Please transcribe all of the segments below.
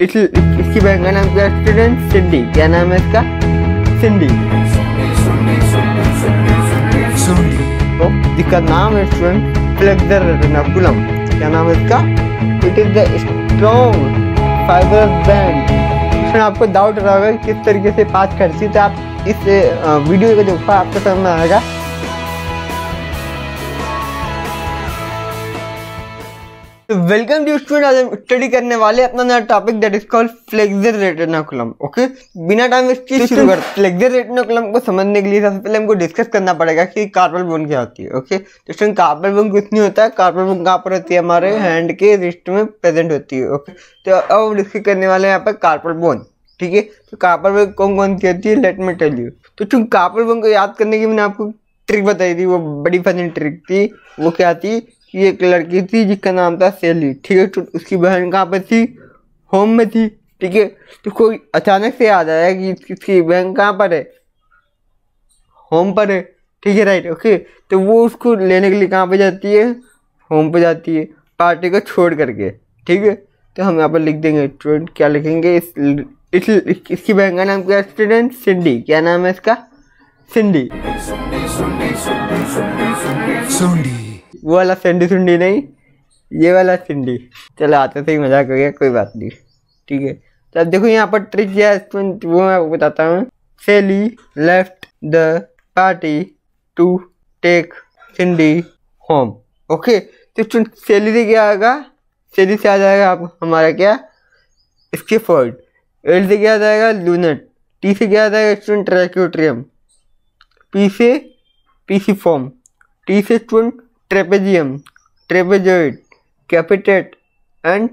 इसकी बहन का नाम क्या है स्टूडेंट? सिंडी। क्या नाम है इसका? सिंडी। तो जिसका नाम है स्टूडेंट फ्लेक्सर रेटिनाकुलम। क्या नाम है इसका? It is the strong fibrous band. इसमें आपको डाउट रहा होगा किस तरीके से पास करती है, तो आप इस वीडियो को देखो, आपको समझ में आएगा। Welcome to student. आज हम स्टडी करने वाले अपना नया topic that is called flexor retinaculum. Okay, बिना टाइम वेस्ट किए शुरू करते हैं। फ्लेक्सर रेटिनाकुलम को समझने के लिए सबसे पहले हमको डिस्कस करना पड़ेगा कि कार्पल बोन क्या होती है। ओके, तो स्टूडेंट कार्पल बोन कुछ नहीं होता है। कार्पल बोन कहाँ पर होती है? हमारे हैंड के रिस्ट में प्रेजेंट होती है। ओके, तो अब हम डिस्कस करने वाले हैं यहाँ पर कार्पल बोन। ठीक है, तो कार्पल बोन कौन कौन सी होती है, लेट मी टेल यू। तो तुम कार्पल बोन को याद करने की मैंने आपको ट्रिक बताई थी, वो बड़ी फनी ट्रिक थी। वो क्या थी कि एक लड़की थी जिसका नाम था सेली। ठीक है, तो उसकी बहन कहाँ पर थी? होम में थी। ठीक है, तो कोई अचानक से याद आया कि इसकी बहन कहाँ पर है? होम पर है। ठीक है, राइट। ओके, तो वो उसको लेने के लिए कहाँ पे जाती है? होम पे जाती है, पार्टी को छोड़ करके। ठीक है, तो हम यहाँ पर लिख देंगे स्टूडेंट, क्या लिखेंगे? इसकी बहन का नाम क्या है स्टूडेंट? सिंडी। क्या नाम है इसका? सिंडी। वो वाला सिंडी सुंडी नहीं, ये वाला सिंडी। चलो आते से ही मजाक हो गया, कोई बात नहीं। ठीक है, तो अब देखो यहाँ पर ट्रिक क्या है, वो मैं आपको बताता हूँ। Sally left the party to take Cindy home. Okay, तो सेली से क्या आएगा? सेली से आ जाएगा आप हमारा क्या? स्किफोर्ड। एल से क्या आ जाएगा? लूनेट। टी से क्या आ जाएगा स्टूडेंट? ट्रैक्यूट्रियम। पी से पीसीफॉर्म। टी से student trapezium, trapezoid, कैपिटेट and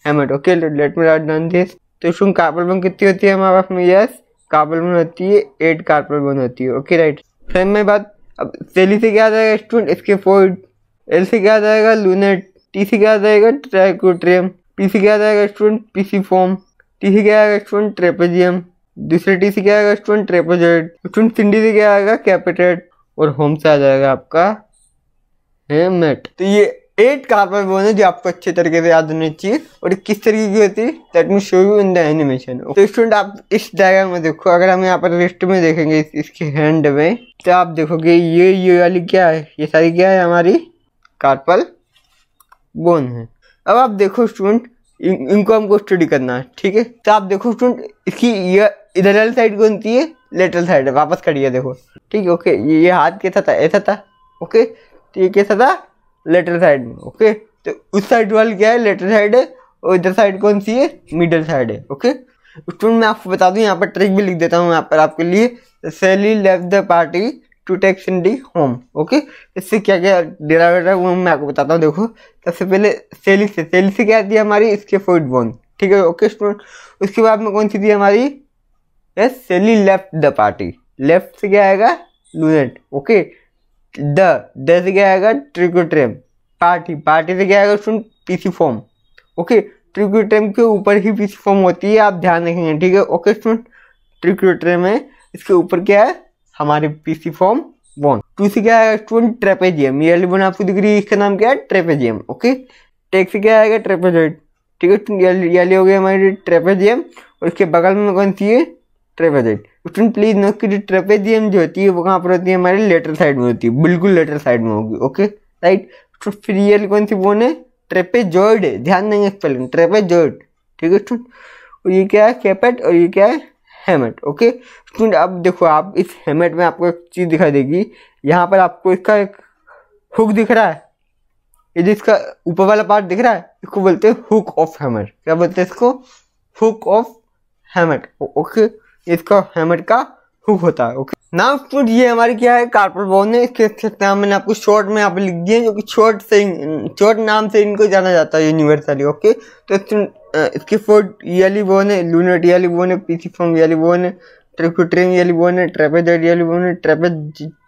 hamate. Okay, let me write down this. तो इसमें कार्पल बोन कितनी होती है हमारे पास में? यस, कार्पल बोन होती है 8 कार्पल बोन होती है। Okay, right. फिर मैं बात अब सेली से क्या आ जाएगा स्टूडेंट? स्किफोइड। एल से क्या आ जाएगा? लूनेट। टी से क्या आ जाएगा? ट्राइकोट्रियम। पी से क्या आ जाएगा स्टूडेंट? पीसीफॉर्म। टी से क्या आएगा स्टूडेंट? ट्रेपेजियम। दूसरे टी से क्या आएगा स्टूडेंट? ट्रेपेजॉइड। स्टूडेंट सिंडी से क्या आएगा? कैपिटेट। और होम से आ जाएगा आपका हेमेट। तो ये 8 कार्पल बोन है जो आपको अच्छे तरीके से याद होनी चाहिए। और किस तरीके की होती है, let me show you in the animation. तो स्टूडेंट आप इस डायग्राम में देखो, अगर हम यहाँ पर रिस्ट में देखेंगे इसके हैंड में, तो आप देखोगे ये वाली क्या है? ये सारी क्या है? हमारी कार्पल बोन है। अब आप देखो स्टूडेंट, इनको हमको स्टडी करना है। ठीक है, तो आप देखो स्टूडेंट, इसकी ये इधर वाली साइड कौन सी है? लेटरल साइड है। वापस खड़ी देखो। ठीक है, ओके, ये हाथ कैसा था? ऐसा था। ओके, तो ये कैसा था? लेटरल साइड में। ओके, तो उस साइड वाली क्या है? लेटरल साइड है। और इधर साइड कौन सी है? मिडल साइड है। ओके, स्टूडेंट मैं आपको बता दूं, यहाँ पर ट्रिक भी लिख देता हूँ यहाँ पर आपके लिए। Sally left the party to take Cindy home. Okay, इससे क्या क्या डिराइव है वो मैं आपको बताता हूँ। देखो, सबसे पहले सेली से क्या थी हमारी? स्किफोइड बोन। ठीक है, ओके स्टूडेंट। उसके बाद में कौन सी थी हमारी? यस, सेली लेफ्ट द पार्टी। लेफ्ट से क्या आएगा? लूनेट। ओके, द से क्या आएगा? ट्रिकोट्रियम। पार्टी से क्या आएगा स्टूडेंट? पीसीफॉर्म। ओके, ट्रिकोट्रियम के ऊपर ही पीसीफॉर्म होती है, आप ध्यान रखेंगे। ठीक है, ओके स्टूडेंट, ट्रिकोट्रियम है, इसके ऊपर क्या है? हमारे पीसीफॉर्म बोन। टू से क्या आएगा स्टूडेंट? ट्रेपेजियम। ये वाली बोन आपको दिख रही है, इसका नाम क्या है? ट्रेपेजियम। ओके, टेक से क्या आएगा? ट्रेपेजॉइड। ठीक है, ये हो गया हमारी ट्रेपेजियम। और इसके बगल में कौन सी है? ट्रेपेजॉइड। स्टूडेंट प्लीज नोट कि ट्रेपेजियम जो होती है वो कहाँ पर होती है? हमारी लेटरल साइड में होती है, बिल्कुल लेटरल साइड में होगी। Okay, right. तो फिर ये कौन सी बोन है? ट्रेपेजॉइड है। ध्यान देंगे स्पेलिंग, ट्रेपेजॉइड। ठीक है स्टूडेंट, और ये क्या है? कैपेट। और ये क्या है? हेमेट। ओके स्टूडेंट, अब देखो, आप इस हेमेट में आपको एक चीज दिखाई देगी। यहाँ पर आपको इसका एक हुक दिख रहा है। ये जो इसका ऊपर वाला पार्ट दिख रहा है, इसको बोलते हैं हुक ऑफ हेमेट। क्या बोलते हैं इसको? Hook of hamate. ओके, इसका हेमेट का हुक होता है। ओके, नाउ स्टूडेंट, ये हमारी क्या है? कार्पल बोन है। इसके नाम मैंने आपको शॉर्ट में यहाँ पे लिख दिए, जो कि शॉर्ट नाम से इनको जाना जाता है यूनिवर्सली। ओके, तो इसकी फोर्ड वाली बोन है, लूनेट वाली बोन है, पीसीफॉर्म वाली बोन है, ट्रिकोट्रियम वाली बोन है, ट्रेपेजॉइड वाली बोन है,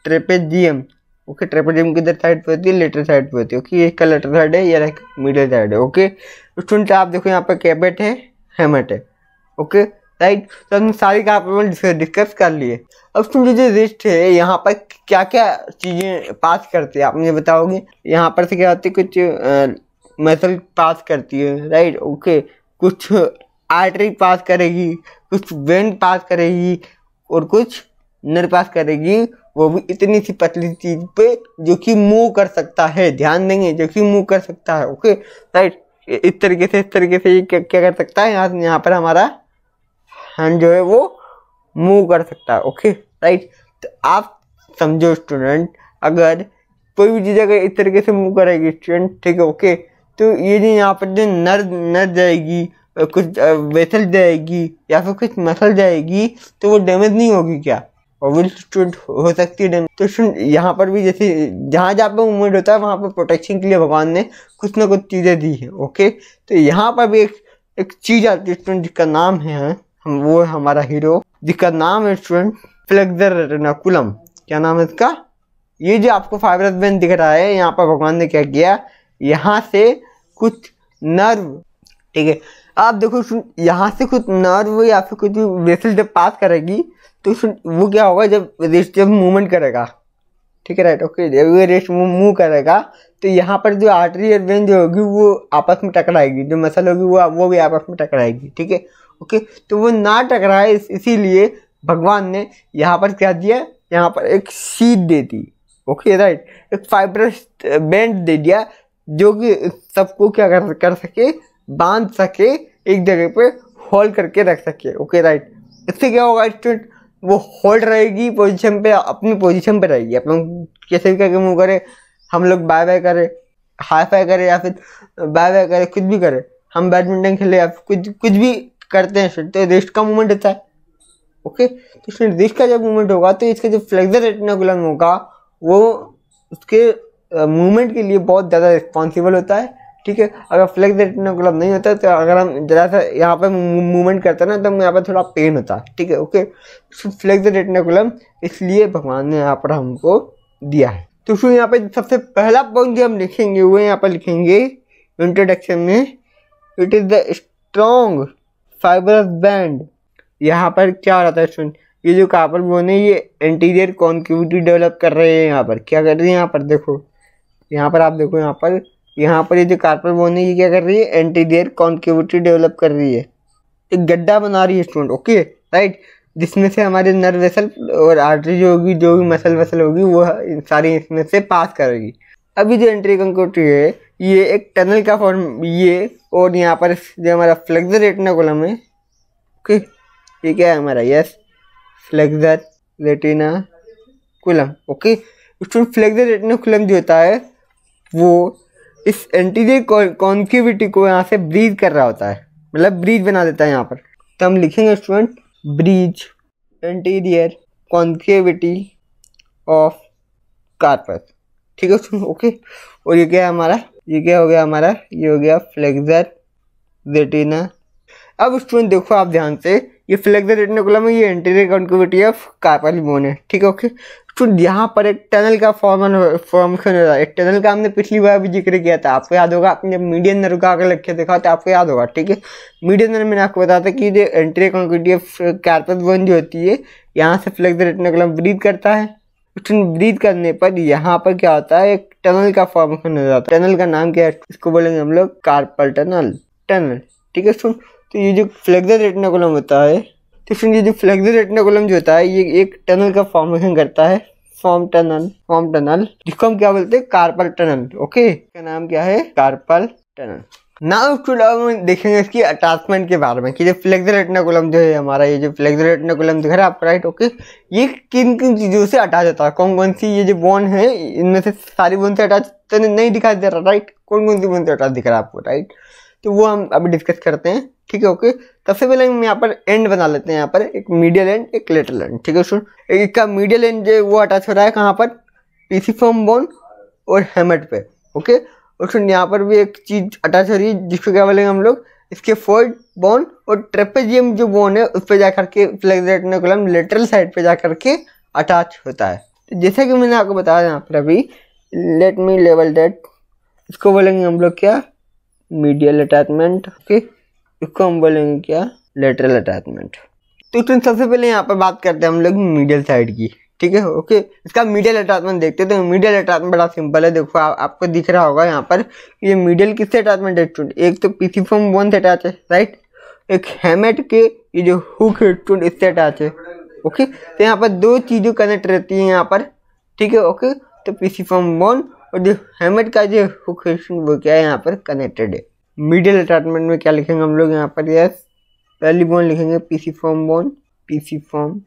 ट्रेपेजियम। ओके, ट्रेपेजियम किधर साइड पे होती है? लेटरल साइड पे होती है। ओके, ये इसका लेटरल साइड है, ये मिडल साइड है। ओके स्टूडेंट, आप देखो यहाँ पर कैपेट है, हेमेट है। Okay, right. तो हमने सारी कार्पल डिस्कस कर लिए। अब तुम जो रिस्ट है, यहाँ पर क्या क्या चीजें पास करती है आप मुझे बताओगे? यहाँ पर से क्या होती है? कुछ मसल पास करती है, राइट। ओके, कुछ आर्टरी पास करेगी, कुछ वेन पास करेगी और कुछ नर्व पास करेगी, वो भी इतनी सी पतली चीज पे जो कि मूव कर सकता है। ध्यान देंगे, जो कि मूव कर सकता है। ओके राइट, इस तरीके से ये क्या कर सकता है, यहाँ पर हमारा हैंड जो है वो मूव कर सकता है। ओके राइट, तो आप समझो स्टूडेंट, अगर कोई भी चीज़ अगर इस तरीके से मूव करेगी स्टूडेंट, ठीक है, ओके, तो ये जो यहाँ पर जो नर्व जाएगी, कुछ वेसल जाएगी या फिर कुछ मसल जाएगी, तो वो डैमेज नहीं होगी क्या? ऑब्वियसली स्टूडेंट हो सकती है डैमेज। तो स्टूडेंट यहाँ पर भी जैसे जहाँ जहाँ पे मूवमेंट होता है वहाँ पर प्रोटेक्शन के लिए भगवान ने कुछ ना कुछ चीज़ें दी है। ओके, तो यहाँ पर भी एक चीज़ आती है स्टूडेंट जिसका नाम है वो हमारा हीरो, जिसका नाम है स्टूडेंट फ्लेक्सर रेटिकुलम। क्या नाम है इसका? ये जो आपको फाइब्रस वेन दिख रहा है, यहाँ पर भगवान ने क्या किया, यहाँ से कुछ नर्व, ठीक है, आप देखो यहाँ से कुछ नर्व या फिर कुछ वेसल जब पास करेगी तो वो क्या होगा, जब रेस्ट जब मूवमेंट करेगा, ठीक है राइट, ओके, जब ये रेस्ट मूव करेगा तो यहाँ पर जो आर्टरी और वेन जो होगी वो आपस में टकराएगी, जो मसल होगी वो भी आपस में टकराएगी, ठीक है, ओके। तो वो ना टकराए इसीलिए भगवान ने यहाँ पर क्या दिया, यहाँ पर एक शीट दे दी। ओके राइट, एक फाइब्रस बैंड दे दिया जो कि सबको क्या कर सके, बांध सके, एक जगह पे होल्ड करके रख सके। ओके राइट, इससे क्या होगा स्टूडेंट, वो होल्ड रहेगी पोजीशन पे, अपनी पोजीशन पे रहेगी। अपन कैसे भी करके मूव करे, हम लोग बाय बाय करें, हाई फाई करें या फिर बाय बाय करें, कुछ भी करें, हम बैडमिंटन खेले या फिर कुछ भी करते हैं तो रिस्ट का मूवमेंट होता है। ओके, तो इसमें रिस्ट का जब मूवमेंट होगा तो इसका जो फ्लेक्सर रेटिकुलम होगा वो उसके मूवमेंट के लिए बहुत ज़्यादा रिस्पॉन्सिबल होता है, ठीक है। अगर फ्लेक्सर रेटिकुलम नहीं होता तो अगर हम जरा सा यहाँ पर मूवमेंट करते हैं ना तो यहाँ पर थोड़ा पेन होता है, ठीक है, ओके। फ्लेक्सर रेटिकुलम इसलिए भगवान ने यहाँ पर हमको दिया है। तो फिर यहाँ पे सबसे पहला पॉइंट जो हम लिखेंगे वो यहाँ पर लिखेंगे इंट्रोडक्शन में, it is the strong fibrous band. यहाँ पर क्या हो रहा था, ये जो कार्पल बोन है ये एंटीरियर कॉन्केविटी डेवलप कर रहे हैं। यहाँ पर क्या कर रही है, यहाँ पर देखो, यहाँ पर आप देखो, यहाँ पर ये जो कार्पल बोन है ये क्या कर रही है, एंटीरियर कॉन्केविटी डेवलप कर रही है, एक गड्ढा बना रही है स्टूडेंट। ओके राइट, जिसमें से हमारे नर्व वेसल और आर्टरी जो होगी, जो भी मसल वेसल होगी, वो सारी इसमें से पास करेगी। अभी जो एंटीरियर कॉन्केविटी है ये एक टनल का फॉर्म, ये और यहाँ पर जो हमारा फ्लेक्सर रेटिकुलम है, ओके, ये क्या है हमारा, yes, flexor reticulum. Okay, student flexor reticulum जो होता है वो इस एंटीरियर कॉन्केविटी को यहाँ से ब्रीज कर रहा होता है, मतलब ब्रीज बना देता है यहाँ पर। तो हम लिखेंगे student bridge anterior concavity of carpus, ठीक है स्टूडेंट, ओके। और ये क्या है हमारा, ये क्या हो गया हमारा, ये हो गया फ्लेक्सर रेटिना। अब स्टूडेंट देखो आप ध्यान से, ये फ्लेक्सर रेटिकुलम है, ये anterior concavity of carpal bone है, ठीक है, ओके। स्टूडेंट यहाँ पर एक टनल का फॉर्मेशन हो रहा है। एक टनल का हमने पिछली बार भी जिक्र किया था, आपको याद होगा, आपने जब मीडियन नर्व का आगे लग के देखा तो आपको याद होगा, ठीक है। मीडियन नर्व मैंने आपको बताया था कि जो anterior concavity of carpal bone जो होती है, यहाँ से फ्लेक्सर रेटिकुलम ब्रीथ करता है। ब्रीथ करने पर यहाँ पर क्या होता है, एक टनल का फॉर्मेशन हो जाता है। टनल का नाम क्या है, इसको बोलेंगे हम लोग कार्पल टनल, ठीक है स्टूडेंट। तो ये जो फ्लेक्सर रेटिकुलम होता है, तो ये जो फ्लेक्सर रेटिकुलम जो होता है ये एक टनल का फॉर्मेशन करता है, फॉर्म टनल, जिसको हम क्या बोलते हैं, कार्पल टनल। ओके, इसका नाम क्या है, कार्पल टनल। नाउ स्टूडेंट देखेंगे इसकी अटैचमेंट के बारे में कि जो फ्लेक्सर रेटिकुलम जो है हमारा, ये जो फ्लेक्सर रेटिकुलम दिख रहा है आपको, राइट, ओके, ये किन किन चीजों से अटैच होता है, कौन कौन सी ये जो बोन है इनमें से सारी बोन से अटैच तो नहीं दिखाई दे रहा, राइट, कौन कौन सी बोन से अटैच दिख रहा है आपको, राइट, तो वो हम अभी डिस्कस करते हैं, ठीक है, ओके। सबसे पहले हम यहाँ पर एंड बना लेते हैं, यहाँ पर एक मीडियल एंड, एक लेटरल एंड, ठीक है स्टूडेंट। एक का मीडियल एंड जो वो अटैच हो रहा है कहाँ पर, पीसिफॉर्म बोन और हेमेट पे, ओके। और स्टूडेंट यहाँ पर भी एक चीज अटैच हो रही है जिसको क्या बोलेंगे हम लोग, इसके फोर्ड बोन और ट्रेपेजियम जो बोन है उस पर जाकर के फ्लेक्सर रेटिकुलम लेटरल साइड पे जाकर के अटैच होता है। तो जैसे कि मैंने आपको बताया यहाँ पर अभी, लेट मी लेवल दैट, इसको बोलेंगे हम लोग क्या, मीडियल अटैचमेंट, ओके, इसको हम बोलेंगे क्या, लेटरल अटैचमेंट। तो सबसे पहले यहाँ पर बात करते हैं हम लोग मीडियल साइड की, ठीक है, ओके। इसका मीडियल अटैचमेंट देखते हैं। तो मीडियल अटैचमेंट बड़ा सिंपल है, देखो आपको दिख रहा होगा यहाँ पर, ये मीडियल किससे अटैचमेंट है स्टूडेंट, एक तो पीसिफॉर्म बोन से अटैच है, राइट, एक हेमेट के ये जो हुक है स्टूडेंट इससे अटैच है। ओके, तो यहाँ पर दो चीज़ें कनेक्ट रहती हैं यहाँ पर, ठीक है। ओके, तो पीसीफॉर्म बोन और जो हेमेट का जो हुक है वो क्या है यहाँ पर कनेक्टेड है। मीडियल अटैचमेंट में क्या लिखेंगे हम लोग यहाँ पर, यस पहली बोन लिखेंगे पीसीफॉर्म बोन, पीसीफॉर्म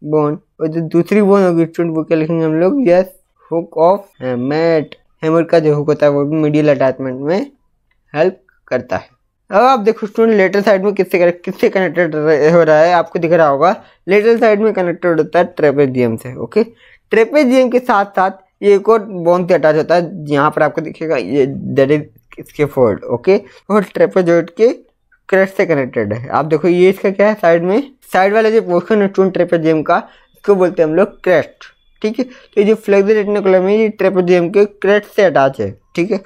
बोन, और जो दूसरी बोन होगी स्टूडेंट वो क्या लिखेंगे हम लोग, yes hook of hamate. Hamate का जो हुक होता है वो भी मीडियल अटैचमेंट में हेल्प करता है। अब आप देखो स्टूडेंट लेटरल साइड में किससे कनेक्टेड हो रहा है, आपको दिख रहा होगा लेटरल साइड में कनेक्टेड होता है ट्रेपेजियम से। ओके, ट्रेपेजियम के साथ साथ ये एक और बोन से अटैच होता है, यहाँ पर आपको दिखेगा ये दैट इज स्कैफोल्ड। ओके, और ट्रेपेजॉइड के क्रेस्ट से कनेक्टेड है। आप देखो ये इसका क्या है, साइड में साइड वाला जो पोर्शन है स्टूडेंट ट्रेपेजियम का, इसको बोलते हैं हम लोग क्रेस्ट, ठीक है। तो ये जो फ्लेक्सर रेटिकुलम है ये ट्रेपेजियम के क्रेस्ट से अटैच है, ठीक है।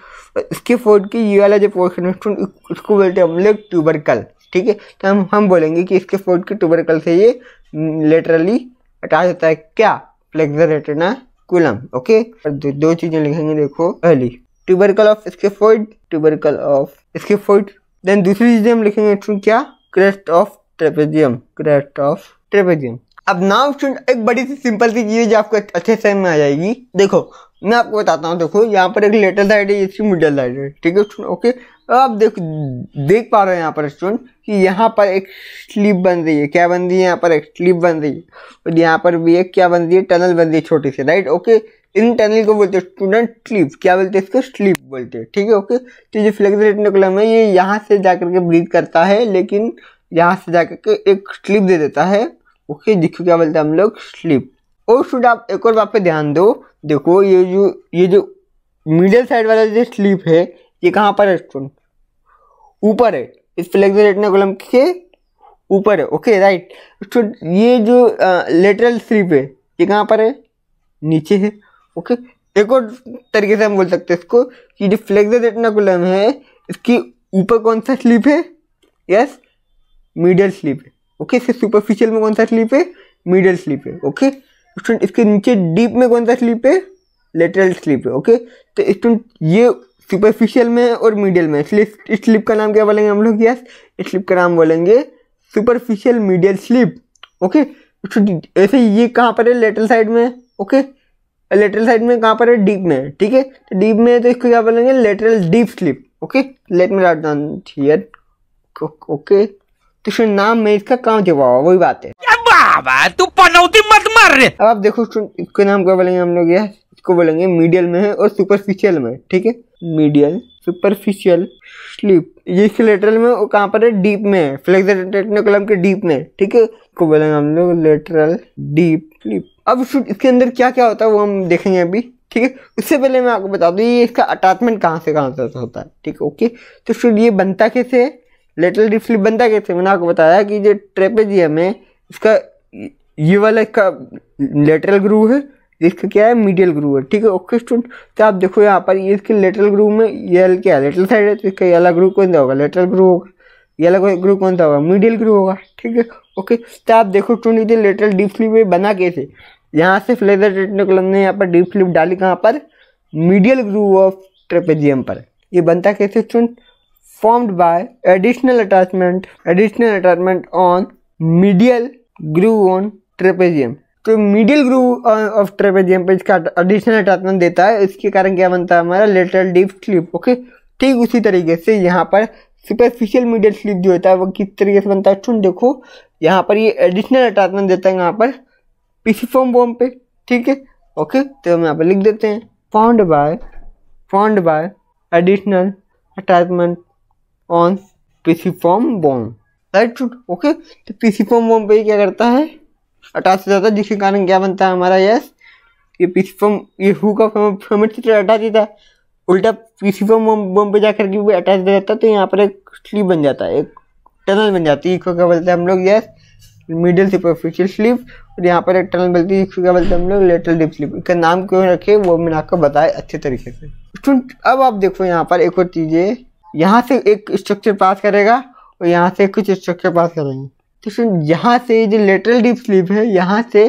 इसके फोर्ड की ये वाला जो पोर्शन है उसको बोलते हैं हम लोग ट्यूबरकल, ठीक है। तो हम बोलेंगे कि इसके फोर्ड के ट्यूबरकल से ये लेटरली अटैच होता है, क्या, फ्लेक्सर रेटिकुलम। ओके, दो चीजें लिखेंगे देखो, पहली tubercle of scaphoid, tubercle of scaphoid, then दूसरी चीज हम लिखेंगे क्या, crest of trapezium, crest of trapezium. अब नाउ स्टूडेंट एक बड़ी सी सिंपल सी चीज जो आपको अच्छे से में आ जाएगी। देखो मैं आपको बताता हूँ, देखो यहाँ पर एक लेटरल साइड है, इसकी मिडल साइड है, ठीक है स्टूडेंट। ओके, अब देख पा रहे हैं यहाँ पर स्टूडेंट कि यहाँ पर एक स्लीप बन रही है, क्या बन रही है यहाँ पर, एक स्लीप बन रही है, और यहाँ पर भी एक क्या बन रही है, टनल बन रही है छोटी सी, राइट। ओके, इन टनल को बोलते हैं स्टूडेंट स्लीप, क्या बोलते हैं इसको, स्लीप बोलते हैं, ठीक है। ओके, तो जो फ्लेक्सर रेटिकुलम है ये यहाँ से जाकर के ब्रीथ करता है, लेकिन यहाँ से जाकर के एक स्लीप दे देता है। ओके, देखो क्या बोलते हैं हम लोग, स्लीप। और स्टूडेंट आप एक और बात पे ध्यान दो, देखो ये जो मिडिल साइड वाला जो स्लीप है ये कहाँ पर है स्टूडेंट, ऊपर है, इस फ्लेक्सर रेटिकुलम के ऊपर है। ओके राइट स्टूडेंट, ये जो लेटरल स्लीप है ये कहाँ पर है, नीचे है। ओके, एक और तरीके से हम बोल सकते हैं इसको कि जो फ्लेक्सर रेटिकुलम है इसकी ऊपर कौन सा स्लीप है, यस मीडियल स्लीप है। ओके, इसके सुपरफिशियल में कौन सा स्लीप है, मीडियल स्लीप है। ओके स्टूडेंट, इसके नीचे डीप में कौन सा स्लीप है, लेटरल स्लीप है। ओके, तो स्टूडेंट ये सुपरफिशियल में और मीडियल में, इसलिए इस स्लीप का नाम क्या बोलेंगे हम लोग, यस इस स्लीप का नाम बोलेंगे superficial medial sleep. Okay student, ऐसे ये कहाँ पर है, लेटरल साइड में। ओके, लेटरल साइड में कहाँ पर है, डीप में, ठीक है। तो डीप में तो इसको क्या बोलेंगे, lateral deep sleep. Okay, let me write down here. Okay, तो नाम में इसका कहाँ जवाब, वही बात है। बाबा तू पनौती मत मार रे। अब आप देखो इसके नाम क्या बोलेंगे हम लोग, इसको बोलेंगे मीडियल में है और सुपरफिशियल में, ठीक है। मीडियल सुपरफिशियल स्लीप, ये इसके लेटरल में और कहाँ पर है, डीप में है, फ्लेक्सर रेटिकुलम के डीप में, ठीक है। इसको बोलेंगे हम लोग लेटरल डीप स्लीप। अब इसके अंदर क्या क्या होता है वो हम देखेंगे अभी, ठीक है। उससे पहले मैं आपको बता दूं ये इसका अटैचमेंट कहाँ से होता है, ठीक है। ओके, तो स्टूडेंट ये बनता कैसे है, लेटरल डीप स्लीप बनता कैसे, मैंने आपको बताया कि जो ट्रेपेजियम है इसका ये वाला इसका लेटरल ग्रूव है, इसका क्या है, मीडियल ग्रूव है, ठीक है। ओके स्टूडेंट, तो आप देखो यहाँ पर ये इसके लेटरल ग्रूव में ये क्या है, लेटरल साइड है, तो इसका ये वाला ग्रूव कौन सा होगा, लेटरल ग्रूव होगा, ये वाला ग्रूव कौन सा होगा, मीडियल ग्रूव होगा, ठीक है। ओके, तो आप देखो स्टूडेंट ये लेटरल डीप स्लीप बना कैसे, यहाँ से फ्लेक्सर रेटिकुलम ने यहाँ पर डीप स्लीप डाली कहाँ पर, मीडियल ग्रूव ऑफ ट्रेपेजियम पर। ये बनता कैसे student, formed by additional attachment on medial groove on trapezium। तो मीडियल ग्रूव ऑफ ट्रेपेजियम पे इसका एडिशनल अटैचमेंट देता है, इसके कारण क्या बनता है हमारा लेटरल डीप स्लीप। ओके, ठीक उसी तरीके से यहाँ पर सुपरफिशियल मीडियल स्लीप जो होता है वो किस तरीके से बनता है स्टूडेंट, देखो यहाँ पर ये एडिशनल अटैचमेंट देता है यहाँ पर पीसीफॉर्म बोन पे, ठीक है। ओके, तो हम यहाँ पर लिख देते हैं found by additional attachment on pisiform bone, right. Okay, तो पीसीफॉर्म बोन पे क्या करता है, अटैच हो जाता है, जिसके कारण क्या बनता है हमारा, यस ये पीसीफॉर्म, ये हुक ऑफ हेमेट से अटैच होता है, उल्टा पीसीफॉर्म बोन पे जाकर के अटैच हो जाता है, तो यहाँ पर एक स्लीप बन जाता है, एक टनल बन जाती है, इसको क्या बोलते हैं हम लोग, यस मिडिल सुपरफिशियल स्लीप, और यहाँ पर एक टनल बनती है, इसको क्या बोलते हैं हम लोग, लेटरल डीप स्लीप। इसका नाम क्यों रखे वो मैंने आपको बताया अच्छे तरीके से। अब आप देखो यहाँ पर एक और चीज़ है, यहाँ से एक स्ट्रक्चर पास करेगा और यहाँ से कुछ स्ट्रक्चर पास करेंगे, तो यहाँ से जो लेटरल डीप स्लीप है यहाँ से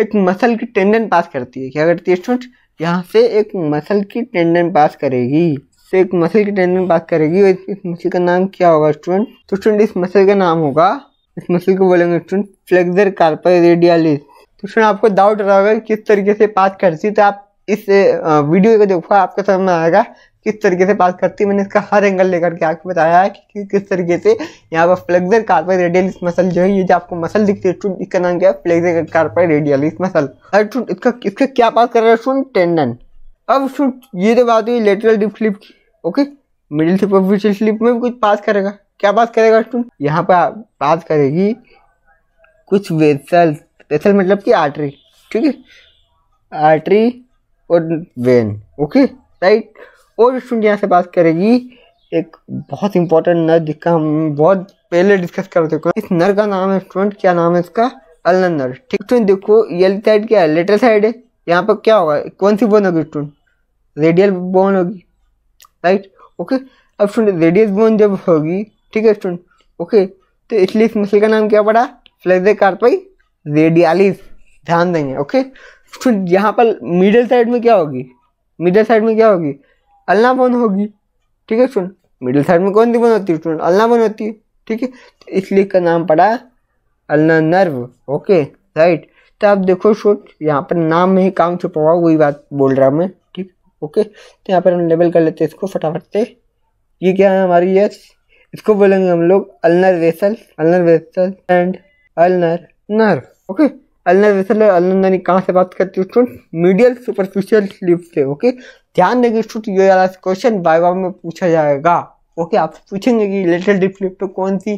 एक मसल की टेंडन पास करती है, क्या करती है स्टूडेंट, यहाँ से एक मसल की टेंडन पास करेगी, से एक मसल की टेंडन बात करेगी, और इस मसल का नाम क्या होगा स्टूडेंट? तो स्टूडेंट इस मसल का नाम होगा, इस मसल को बोलेंगे स्टूडेंट फ्लेक्सर कार्पी रेडियलिस। तो स्टूडेंट आपको डाउट रहा होगा किस तरीके से पास करती है, तो आप इस वीडियो को देखो, आपको समझ में आएगा किस तरीके से पास करती है। मैंने इसका हर एंगल लेकर के आपको बताया है कि किस तरीके से यहाँ पर फ्लेक्सर कार्पी रेडियलिस मसल जो है, ये जो आपको मसल दिखती है स्टूडेंट, इसका नाम क्या है? Flexor कार्पी radialis muscle. इसका क्या पास कर रहा है स्टूडेंट? टेंडन। अब स्टूडेंट ये तो बात हुई लेटरल डीप स्लिप की, ओके। मिडिल सुपरफिशियल स्लिप में भी कुछ पास करेगा। क्या पास करेगा स्टूडेंट? यहाँ पर पास करेगी कुछ वेसल, वेसल मतलब कि आर्टरी, ठीक है, आर्टरी और वेन, ओके राइट। और स्टूडेंट यहाँ से बात करेगी एक बहुत इंपॉर्टेंट नर जिसका हम बहुत पहले डिस्कस कर चुके हैं। इस नर का नाम है स्टूडेंट, क्या नाम है इसका? अल्नर नर, ठीक। स्टूडेंट देखो ये साइड क्या है? लेटरल साइड है। यहाँ पर क्या होगा? कौन सी बोन होगी स्टूडेंट? रेडियल बोन होगी, राइट, ओके। अब स्टूडेंट रेडियस बोन जब होगी, ठीक है स्टूडेंट, ओके, तो इसलिए इस मसल का नाम क्या पड़ा? फ्लेक्सर कार्पी रेडियलिस, ध्यान देंगे, ओके। स्टूडेंट यहाँ पर मिडिल साइड में क्या होगी? मिडिल साइड में क्या होगी? अल्ना बोन होगी, ठीक है स्टूडेंट। मिडिल साइड में कौन सी बोन होती है स्टूडेंट? अल्ना बोन होती है, ठीक है। तो इसलिए का नाम पड़ा अल्नर नर्व, ओके राइट। तो आप देखो स्टूडेंट यहाँ पर नाम में ही काम छुपा हुआ, वही बात बोल रहा मैं, ठीक, ओके। तो यहाँ पर हम लेबल कर लेते हैं इसको फटाफट से। ये क्या है हमारी? यस, इसको बोलेंगे हम लोग ulnar vessel, ulnar vessel and ulnar nerve, okay. Ulnar vessel और अल्नर नर्व कहाँ से बात करती है स्टूडेंट? मीडियल सुपरफिशियल स्लिप से, ओके। ध्यान देंगे स्टूडेंट, ये वाला क्वेश्चन वाइवा में पूछा जाएगा, ओके। आप पूछेंगे कि लेटरल डीप स्लिप पे कौन सी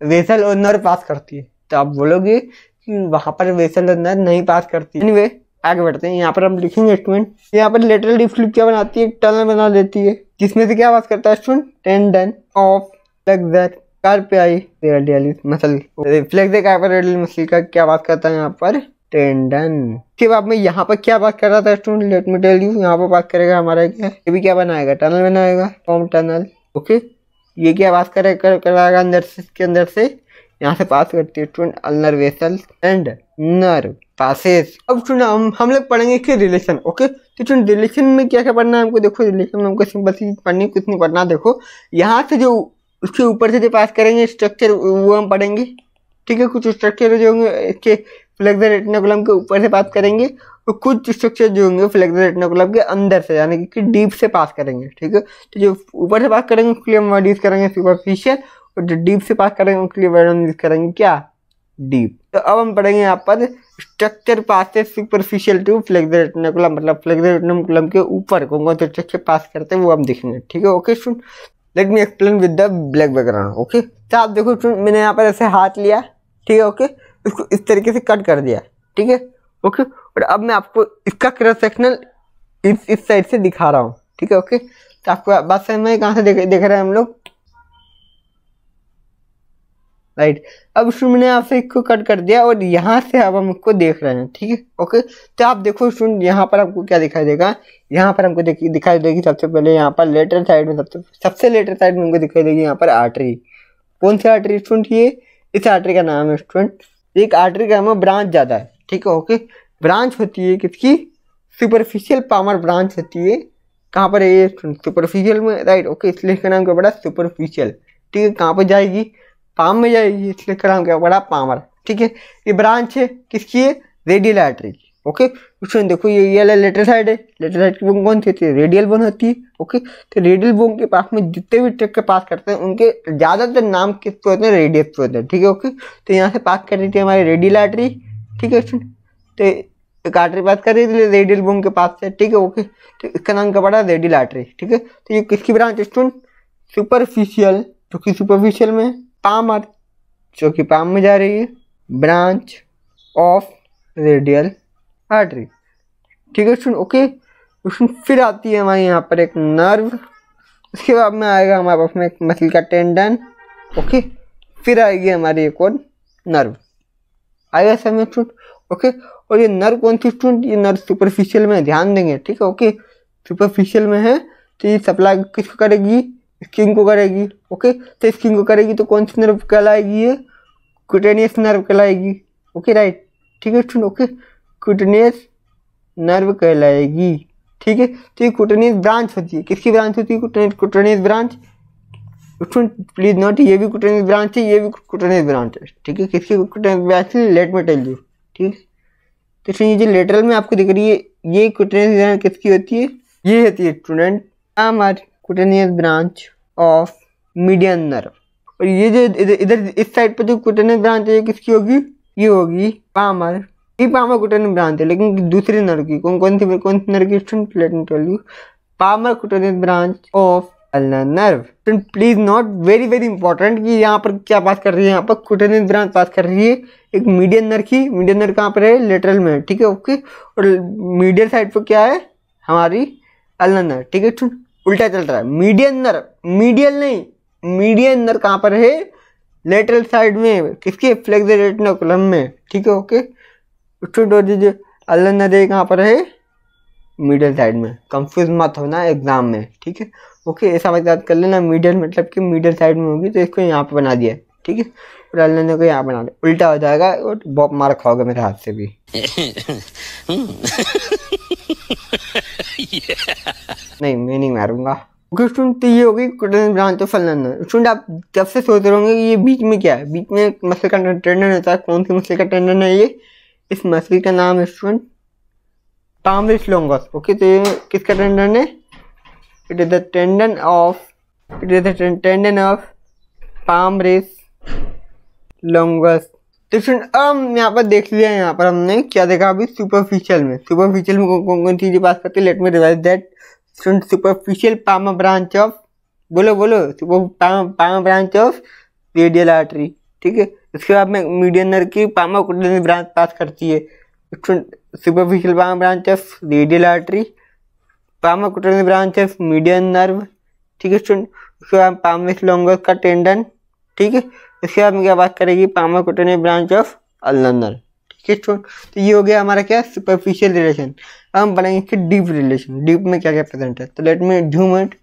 वेसल और नर्व पास करती है, तो आप बोलोगे कि वहां पर वेसल और नर्व नहीं पास करती। एनीवे आगे बढ़ते हैं। यहाँ पर हम लिखेंगे स्टूडेंट, यहाँ पर लेटरल डीप स्लिप क्या बनाती है? टनल बना देती है, जिसमें से क्या पास करता है student? Tendon of flexor कार्पी radialis muscle. Flexor कार्पी radialis muscle का क्या बात करता है यहाँ पर? टेंडन। के बाद में यहाँ पर क्या बात कर रहा था student? Let me tell you. यहाँ पर बात करेगा हमारा क्या? ये भी क्या बनाएगा? टनल बनाएगा, फॉर्म टनल, ओके। ये क्या बात कराएगा अंदर से, इसके अंदर से यहाँ से पास करती है student ulnar vessel and nerve passes. अब स्टूडेंट हम लोग पढ़ेंगे इसके रिलेशन, ओके। तो स्टूडेंट रिलेशन में क्या क्या पढ़ना है हमको? देखो रिलेशन में हमको सिंपल सी पढ़नी, कुछ नहीं पढ़ना। देखो यहाँ से जो उसके ऊपर से जो पास करेंगे स्ट्रक्चर, वो हम पढ़ेंगे, ठीक है। कुछ स्ट्रक्चर जो होंगे इसके फ्लेक्सर रेटिकुलम के ऊपर से पास करेंगे, और कुछ स्ट्रक्चर जो होंगे फ्लेक्सर रेटिकुलम के अंदर से, यानी कि डीप से पास करेंगे, ठीक है। तो जो ऊपर से पास करेंगे उसके लिए हम वर्ड यूज करेंगे सुपरफिशियल, और जो डीप से पास करेंगे उसके लिए वर्ड हम यूज करेंगे क्या? डीप। तो अब हम पढ़ेंगे यहाँ पर structure passes superficial to flexor retinaculum, मतलब फ्लेक्सर रेटिकुलम के ऊपर कौन कौन से स्ट्रक्चर पास करते हैं वो हम देखेंगे, ठीक है, okay student. Let me explain with the black background, okay. तो आप देखो स्टूडेंट, मैंने यहाँ पर ऐसे हाथ लिया, ठीक है, ओके, इसको इस तरीके से कट कर दिया, ठीक है, ओके। और अब मैं आपको इसका क्रॉस सेक्शनल इस साइड से दिखा रहा हूँ, ठीक है, ओके। तो आपको बात समझ में कहाँ से देख रहे हैं हम लोग, राइट। अब स्टूडेंट मैंने आपसे इसको कट कर दिया और यहाँ से अब हम इसको देख रहे हैं, ठीक है, ओके। तो आप देखो स्टूडेंट, यहाँ पर आपको क्या दिखाई देगा? यहाँ पर हमको दिखाई देगी सबसे पहले यहाँ पर लेटरल साइड में, सबसे लेटरल साइड में हमको दिखाई देगी यहाँ पर आर्टरी। कौन सी आर्टरी स्टूडेंट? ये इस आर्टरी का नाम है स्टूडेंट, एक आर्टरी का नाम ब्रांच ज़्यादा है, ठीक है, ओके। ब्रांच होती है किसकी? सुपरफिशियल पामर ब्रांच होती है। कहाँ पर है ये स्टूडेंट? सुपरफिशियल में, राइट, ओके। इसलिए इसका नाम क्या पड़ा? सुपरफिशियल, ठीक है। कहाँ पर जाएगी? पाम में जाएगी, इसलिए इसका नाम क्या पड़ा? पामर, ठीक है। ये ब्रांच है किसकी है? रेडियल आर्टरी की, ओके। स्टूडेंट देखो ये लेटरल साइड है, लेटरल साइड की बोन कौन सी होती है? रेडियल बोन होती है, ओके। तो रेडियल बोन के पास में जितने भी ट्रैक के पास करते हैं उनके ज़्यादातर नाम किसके होते हैं? रेडियस पे होते हैं, ठीक है, ओके। तो यहाँ से पास कर रही थी हमारी रेडियल आर्टरी, ठीक है स्टूडेंट। तो एक आर्टरी पास कर रही थी रेडियल बोन के पास से, ठीक है, ओके। तो इसका नाम क्या पड़ा? रेडियल आर्टरी, ठीक है। तो ये किसकी ब्रांच है स्टूडेंट? सुपरफिशियल, जो कि सुपरफिशियल में, पामर जो कि पाम में जा रही है, ब्रांच ऑफ रेडियल आर्टरी, ठीक है स्टूडेंट, ओके। फिर आती है हमारे यहाँ पर एक नर्व, उसके बाद में आएगा हमारे पास में एक मसल का टेंडन, ओके। फिर आएगी हमारी एक और नर्व, आएगा समझ स्टूडेंट, ओके। और ये नर्व कौन सी स्टूडेंट? ये नर्व सुपरफिशियल में, ध्यान देंगे, ठीक है, ओके। सुपरफिशियल में है तो ये सप्लाई किसको करेगी? स्किन को करेगी, ओके। तो स्किन को करेगी तो कौन सी नर्व कहलाएगी? ये क्यूटेनियस नर्व कहलाएगी, ओके, राइट, ठीक है स्टूडेंट, ओके। क्यूटेनियस नर्व कहलाएगी, ठीक है। तो ये कुटेनियस ब्रांच होती है, किसकी ब्रांच होती है? Cutaneous branch. प्लीज नोट, ये भी कुटेनियस ब्रांच है, ये भी कुटेनियस ब्रांच है, ठीक है। किसकी कुटेनियस ब्रांच है? लेट मी टेल यू, ठीक है। तो इसमें ये जो लेटरल में आपको दिख रही है, ये कुटेनियस ब्रांच किसकी होती है? ये होती है student palmar cutaneous branch of median nerve. और ये जो इधर इस साइड पर जो कुटेनियस ब्रांच है, ये किसकी होगी? ये होगी पामर, ये पामर कुटेनियस ब्रांच है, लेकिन दूसरे नर्व की। कौन सी नर्व की student? Let me tell you, palmar cutaneous branch of ulnar nerve. Please note, very very important, कि यहाँ पर क्या बात कर रही है? यहाँ पर कुटेनियस ब्रांच बात कर रही है एक मीडियन नर्व की। मीडियन नर्व कहाँ पर है? लेटरल में, ठीक है, ओके। और मीडियल साइड पर क्या है? हमारी अल्नर नर्व, ठीक है। उल्टा चल रहा है, मीडियन नर्व, मीडियल नहीं, मीडियन नर्व कहाँ पर है? लेटरल साइड में, किसके? फ्लेक्सर रेटिनोकुलम में, ठीक है, ओके। स्टूडेंट अल्नर नर्व कहाँ पर है? मिडिल साइड में। कंफ्यूज मत होना एग्जाम में, ठीक है, ओके। ऐसा बात याद कर लेना, मिडिल मतलब कि मिडिल साइड में होगी, तो इसको यहाँ पे बना दिया है, ठीक है। और अल्लाह ने को यहाँ बना दिया, उल्टा हो जाएगा और बॉप मार खाओगे मेरे हाथ से भी। नहीं, मैं नहीं मारूंगा, ओके स्टूडेंट। तो ये होगी cutaneous branch of ulnar nerve. Student आप जब से सोच रहे होंगे कि ये बीच में क्या है, बीच में एक मसल का टेंडन होता है। कौन सी मसल का टेंडन है ये? इस मसल का नाम है स्टूडेंट palmaris longus, ओके। तो ये किसका टेंडन है? It is the tendon of palmaris longus। तो अब यहाँ पर देख लिया, यहाँ पर हमने क्या देखा अभी? सुपरफिशियल में कौन चीजें पास करती है? Let me revise that student. Superficial palmar branch of, बोलो palmar branch of radial artery, ठीक है। इसके बाद में मीडियन नर्व की पामा कुटेनियस ब्रांच पास करती है। Superficial palmar branch of radial artery, palmar cutaneous branch of median nerve, ठीक है स्टूडेंट। उसके बाद palmaris longus का टेंडन, ठीक है। इसके बाद में क्या बात करेगी? Palmar cutaneous branch of ulnar nerve, ठीक है स्टूडेंट। तो ये हो गया हमारा क्या? Superficial relation. अब हम बनाएंगे इसके डीप रिलेशन। डीप में क्या क्या प्रेजेंट है? तो let me zoom it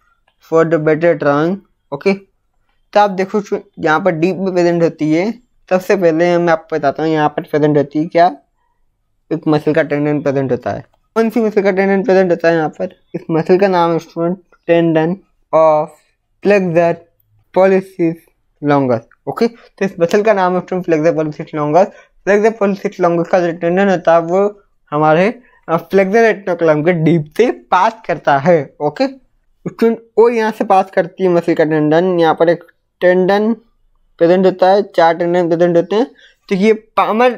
for the better drawing, okay. तो आप देखो यहाँ पर डीप में प्रेजेंट होती है। सबसे पहले मैं आपको बताता हूँ, यहाँ पर प्रेजेंट होती है क्या? एक मसल का टेंडन प्रेजेंट होता है। कौन सी मसल का टेंडन प्रेजेंट होता है यहाँ पर? इस मसल का नाम है student tendon of flexor pollicis longus, okay. तो इस मसल का नाम है student flexor pollicis longus। Flexor pollicis longus का जो टेंडन होता है वो हमारे फ्लेक्सर रेटिनोकुलम के डीप से पास करता है, ओके स्टूडेंट। और यहाँ से पास करती है मसल का टेंडन। यहाँ पर एक टेंडन प्रेजेंट होता है, 4 टेंडन प्रेजेंट होते हैं। तो ये पामर